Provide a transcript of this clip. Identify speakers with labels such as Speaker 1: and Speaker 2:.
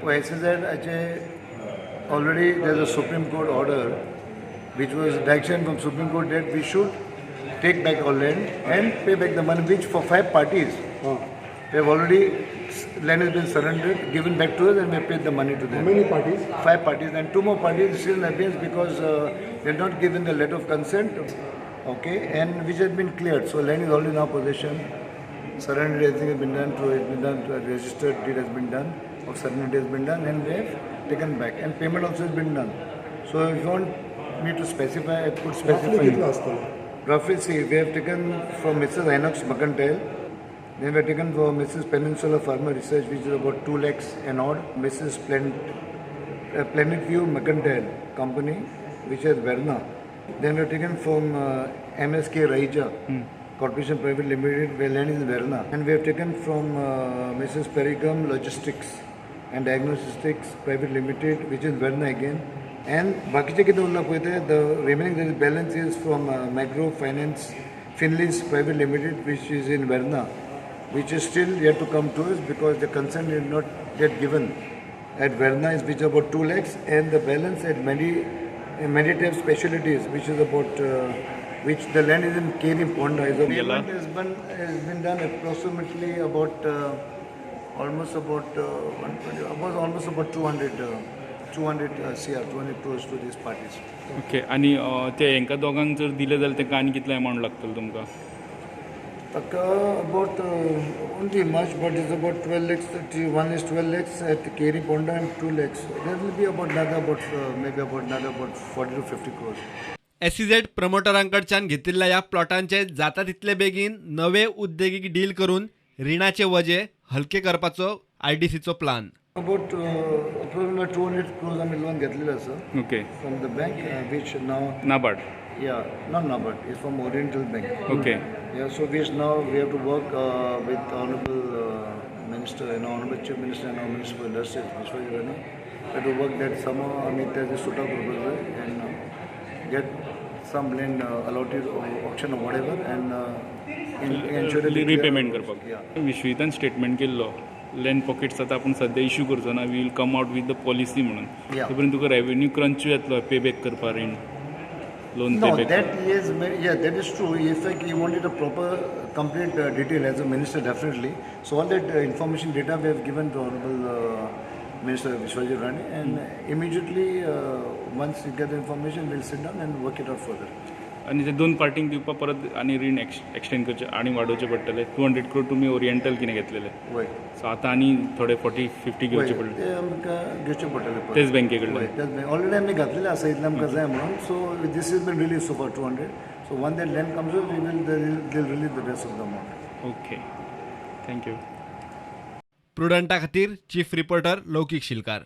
Speaker 1: SEZ already there's a Supreme Court order which was direction from Supreme Court that we should take back our land and pay back the money, which for 5 parties they have already, land has been surrendered, given back to us, and we have paid the money to them.
Speaker 2: How many parties?
Speaker 1: 5 parties, and 2 more parties still in abeyance because they are not given the letter of consent, okay, and which has been cleared. So land is already in our possession. Surrender, everything has been done, registered deed has been done, or surrender has been done, and we have taken back, and payment also has been done. So if you want me to specify, I could specify. Roughly, see, we have taken from Mrs. Inox Mercantile, then we have taken from Mrs. Peninsula Farmer Research, which is about 2 lakhs and odd, Mrs. Planet View Mercantile Company, which is Verna. Then we have taken from MSK Raija Corporation Private Limited, where land is in Verna. And we have taken from Mrs. Perigam Logistics and Diagnostics Private Limited, which is Verna again. And the remaining balance is from Macro Finance Finleys Private Limited, which is in Verna, which is still yet to come to us because the consent is not yet given. At Verna is which is about 2 lakhs, and the balance at Meditative Specialties, which is about which the land is in Keri Ponda. Payment has been done approximately about almost about 200 crores to these parties.
Speaker 3: Okay, आणि ते हेंका दोगांक जर दिले जाल्यार तेका आनी कितले amount लागतलो तुमकां?
Speaker 1: About only much, but it's about 12 lakhs. One is 12 lakhs at Keri Ponda and 2 lakhs. There will be about another 40 to 50 crores.
Speaker 4: SEZ प्रमोटरांकडच्यान घेतिल्ल्या या प्लॉटांचे जाता तितले बेगीन नवे उद्देगीक डील करून रिणाचे वजे हलके करपाचो IDCचो प्लान.
Speaker 1: About approximately 200 crores आम्ही लोन घेतलेलं sir.
Speaker 3: Okay.
Speaker 1: From the bank, which now.
Speaker 3: NABARD.
Speaker 1: Yeah, not NABARD. It's from Oriental Bank.
Speaker 3: Okay.
Speaker 1: Yeah, so we have to work with Honorable Minister and Honorable Chief Minister and Minister for Industry, Vishwajirani. We have to work that somehow. I mean, there's a suitable proposal and get some land allotted or auction or whatever and ensure that
Speaker 3: repayment करपाक. विश्वितान statement केल्लो land pockets आतां आपूण सद्या issue करचो ना, we will come out with the policy म्हणून. ते पर्यंत तुका रेव्हेन्यू क्रंच येतलो पे बॅक करपा रीण लोन पे back.
Speaker 1: that is true. If you wanted a proper complete detail as a minister, definitely. So all that information data we have given to Honorable Minister Vishwajirani, and immediately once you get the information, we'll sit down and work it out further.
Speaker 3: आणि ते 2 पार्टींक दिवपाक परत आनी रीण extend करचे आनी वाडोवचे पडटले. 200 crore तुमी ओरिएंटल कितें घेतलेले, सो आतां आनी थोडे 40-50 घेवचे पडले.
Speaker 1: ते आमकां घेवचे पडटले
Speaker 3: तेच बँके कडल्यान.
Speaker 1: ऑलरेडी आमी घातलेले आसा इतलें आमकां जाय म्हणून. So this is been release for 200. So one that land comes we will release the rest of the amount.
Speaker 3: Okay, thank you.
Speaker 4: प्रुडंटा खातीर चीफ रिपोर्टर लौकीक शिलकार.